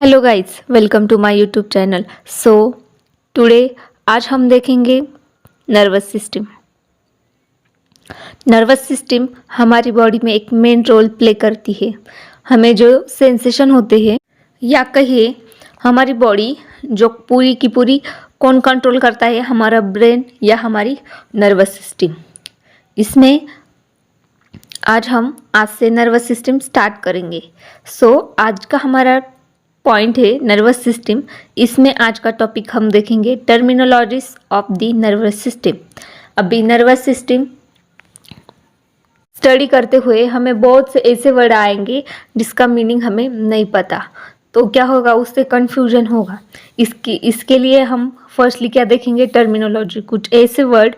Hello guys, welcome to my YouTube channel. Today आज हम देखेंगे नर्वस सिस्टम। नर्वस सिस्टम हमारी बॉडी में एक मेन रोल प्ले करती है। हमें जो सेंसेशन होते हैं या कहिए हमारी बॉडी जो पूरी की पूरी कौन कंट्रोल करता है, हमारा ब्रेन या हमारी नर्वस सिस्टम। इसमें आज से नर्वस सिस्टम स्टार्ट करेंगे। आज का हमारा पॉइंट है नर्वस सिस्टम। इसमें आज का टॉपिक हम देखेंगे terminologies of the nervous system. अभी नर्वस सिस्टम स्टडी करते हुए हमें बहुत से ऐसे वर्ड आएंगे जिसका मीनिंग हमें नहीं पता, तो क्या होगा, उससे कंफ्यूजन होगा। इसके लिए हम फर्स्टली क्या देखेंगे, टर्मिनोलॉजी, कुछ ऐसे वर्ड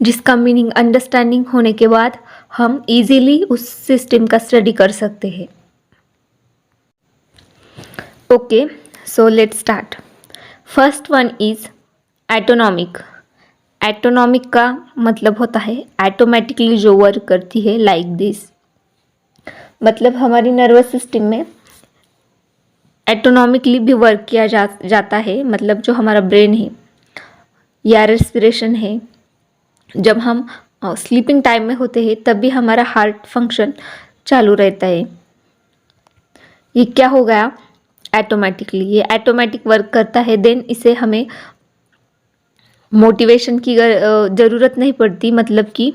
जिसका मीनिंग अंडरस्टैंडिंग होने के बाद हम इजीली उस सिस्टम का स्टडी कर सकते हैं। Okay, so let's start. First one is autonomic. Autonomic का मतलब होता है ऑटोमेटिकली जो वर्क करती है, लाइक दिस। मतलब हमारी नर्वस सिस्टम में एटोनॉमिकली भी वर्क किया जाता है। मतलब जो हमारा ब्रेन है या रेस्पिरेशन है, जब हम स्लीपिंग टाइम में होते हैं तब भी हमारा हार्ट फंक्शन चालू रहता है। ये क्या हो गया, ऑटोमेटिकली, ये ऑटोमेटिक वर्क करता है। देन इसे हमें मोटिवेशन की ज़रूरत नहीं पड़ती। मतलब कि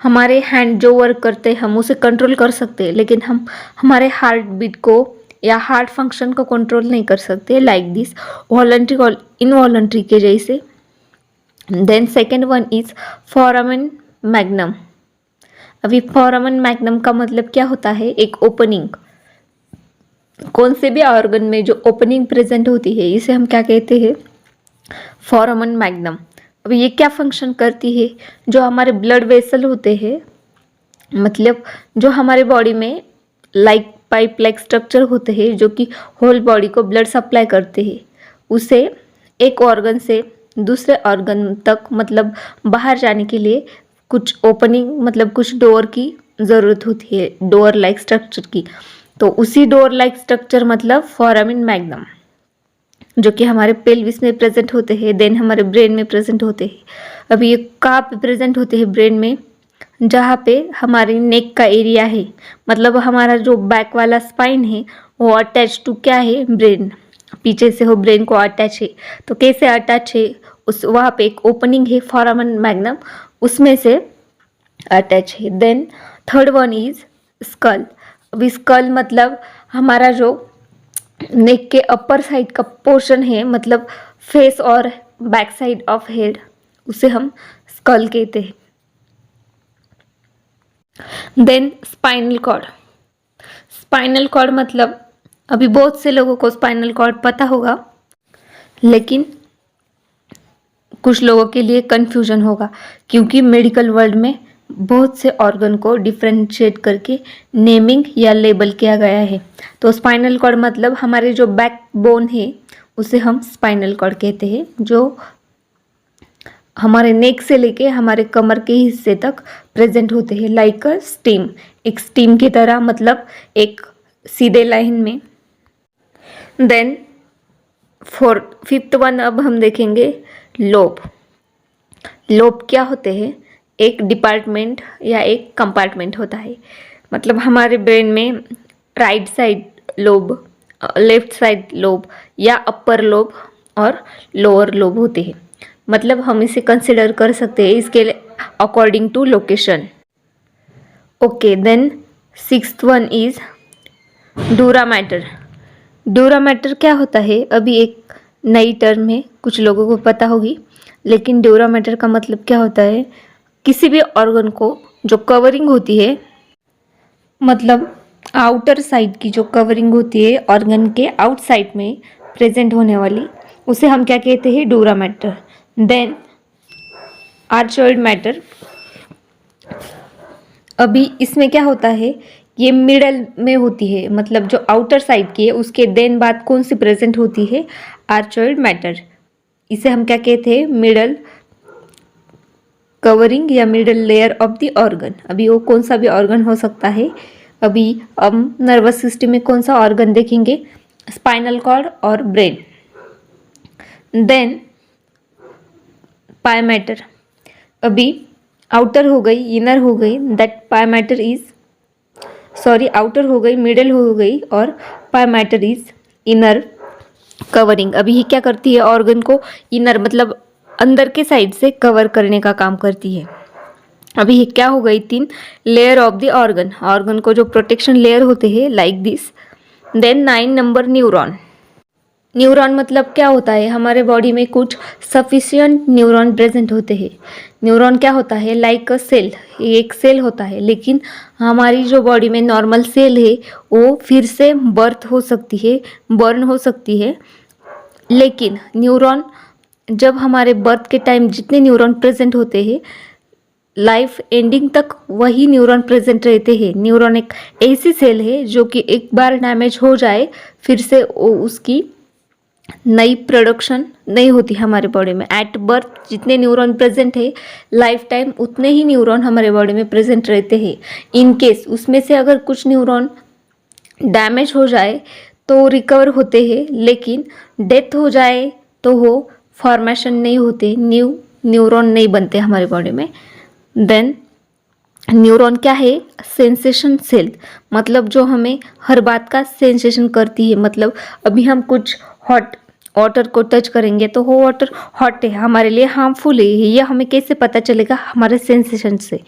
हमारे हैंड जो वर्क करते हैं हम उसे कंट्रोल कर सकते हैं, लेकिन हम हमारे हार्ट बीट को या हार्ट फंक्शन को कंट्रोल नहीं कर सकते, लाइक दिस, वॉलंटरी और इनवॉलंटरी के जैसे। Then second one is foramen magnum. अभी फोरामेन मैग्नम का मतलब क्या होता है, एक ओपनिंग। कौन से भी ऑर्गन में जो ओपनिंग प्रेजेंट होती है इसे हम क्या कहते हैं, फोरामेन मैग्नम। अब ये क्या फंक्शन करती है, जो हमारे ब्लड वेसल होते हैं, मतलब जो हमारे बॉडी में लाइक पाइप लाइक स्ट्रक्चर होते हैं जो कि होल बॉडी को ब्लड सप्लाई करते हैं, उसे एक ऑर्गन से दूसरे ऑर्गन तक मतलब बाहर जाने के लिए कुछ ओपनिंग मतलब कुछ डोर की ज़रूरत होती है, डोर लाइक स्ट्रक्चर की। तो उसी डोर लाइक स्ट्रक्चर मतलब फोरामेन मैग्नम, जो कि हमारे पेल्विस में प्रेजेंट होते हैं, देन हमारे ब्रेन में प्रेजेंट होते हैं। अभी ये कहाँ पे प्रेजेंट होते हैं, ब्रेन में, जहाँ पे हमारी नेक का एरिया है। मतलब हमारा जो बैक वाला स्पाइन है वो अटैच टू क्या है, ब्रेन, पीछे से हो ब्रेन को अटैच है। तो कैसे अटैच है, उस वहाँ पे एक ओपनिंग है फोरामेन मैग्नम, उसमें से अटैच है। Then third one is skull. अभी स्कल मतलब हमारा जो नेक के अपर साइड का पोर्शन है, मतलब फेस और बैक साइड ऑफ हेड, उसे हम स्कल कहते हैं। Then spinal cord. Spinal cord मतलब अभी बहुत से लोगों को स्पाइनल कॉर्ड पता होगा, लेकिन कुछ लोगों के लिए कंफ्यूजन होगा, क्योंकि मेडिकल वर्ल्ड में बहुत से ऑर्गन को डिफ्रेंशिएट करके नेमिंग या लेबल किया गया है। तो स्पाइनल कॉर्ड मतलब हमारे जो बैक बोन है उसे हम स्पाइनल कॉर्ड कहते हैं, जो हमारे नेक से लेके हमारे कमर के हिस्से तक प्रेजेंट होते हैं, लाइक अ स्टीम, एक स्टीम की तरह, मतलब एक सीधे लाइन में। देन फिफ्थ वन अब हम देखेंगे लोब। लोब क्या होते हैं, एक डिपार्टमेंट या एक कंपार्टमेंट होता है। मतलब हमारे ब्रेन में right side lobe, left side lobe या अपर लोब और लोअर लोब होते हैं। मतलब हम इसे कंसिडर कर सकते हैं इसके according to location. Okay, then sixth one is dura mater. Dura mater क्या होता है, अभी एक नई टर्म है, कुछ लोगों को पता होगी, लेकिन डूरा मैटर का मतलब क्या होता है, किसी भी ऑर्गन को जो कवरिंग होती है, मतलब आउटर साइड की जो कवरिंग होती है ऑर्गन के आउटसाइड में प्रेजेंट होने वाली, उसे हम क्या कहते हैं, dura mater. Then arachnoid mater. अभी इसमें क्या होता है, ये मिडल में होती है, मतलब जो आउटर साइड की है उसके देन बाद कौन सी प्रेजेंट होती है, आर्चोइड मैटर। इसे हम क्या कहते हैं, मिडल कवरिंग या middle layer of the organ. अभी वो कौन सा भी ऑर्गन हो सकता है। अभी हम नर्वस सिस्टम में कौन सा ऑर्गन देखेंगे, स्पाइनल कॉर्ड और ब्रेन। देन पाई मैटर, अभी आउटर हो गई, इनर हो गई, that pi matter is, sorry outer हो गई, मिडल हो गई और पाई मैटर इज इनर कवरिंग। अभी ये क्या करती है, ऑर्गन को इनर मतलब अंदर के साइड से कवर करने का काम करती है। अभी ये क्या हो गई, 3 layer of the organ, organ को जो प्रोटेक्शन लेयर होते हैं like this. Then 9 number neuron. Neuron मतलब क्या होता है, हमारे बॉडी में कुछ सफिशियंट न्यूरॉन प्रेजेंट होते हैं। न्यूरॉन क्या होता है, लाइक अ सेल, एक सेल होता है, लेकिन हमारी जो बॉडी में नॉर्मल सेल है वो फिर से बर्थ हो सकती है, बर्न हो सकती है। लेकिन न्यूरॉन जब हमारे बर्थ के टाइम जितने न्यूरॉन प्रेजेंट होते हैं, लाइफ एंडिंग तक वही न्यूरॉन प्रेजेंट रहते हैं। न्यूरॉन एक ऐसी सेल है जो कि एक बार डैमेज हो जाए फिर से उसकी नई प्रोडक्शन नहीं होती हमारे बॉडी में। एट बर्थ जितने न्यूरॉन प्रेजेंट है, लाइफ टाइम उतने ही न्यूरॉन हमारे बॉडी में प्रेजेंट रहते हैं। इन केस उसमें से अगर कुछ न्यूरॉन डैमेज हो जाए तो रिकवर होते हैं, लेकिन डेथ हो जाए तो वो फॉर्मेशन नहीं होते, न्यू न्यूरॉन नहीं बनते हमारे बॉडी में। देन न्यूरॉन क्या है, सेंसेशन सेल, मतलब जो हमें हर बात का सेंसेशन करती है। मतलब अभी हम कुछ हॉट वाटर को टच करेंगे तो वो वाटर हॉट है, हमारे लिए हार्मफुल है, यह हमें कैसे पता चलेगा, हमारे सेंसेशन से।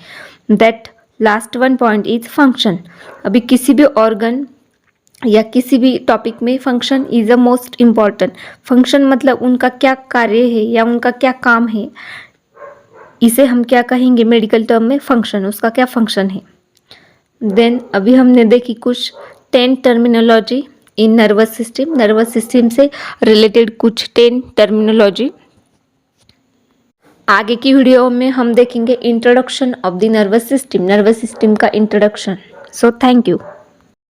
That last one point is function. अभी किसी भी ऑर्गन या किसी भी टॉपिक में function is a most important. Function मतलब उनका क्या कार्य है या उनका क्या काम है, इसे हम क्या कहेंगे मेडिकल टर्म में, फंक्शन, उसका क्या फंक्शन है। देन अभी हमने देखी कुछ 10 टर्मिनोलॉजी इन नर्वस सिस्टम, नर्वस सिस्टम से रिलेटेड कुछ 10 टर्मिनोलॉजी। आगे की वीडियो में हम देखेंगे introduction of the nervous system, nervous system का इंट्रोडक्शन। So thank you.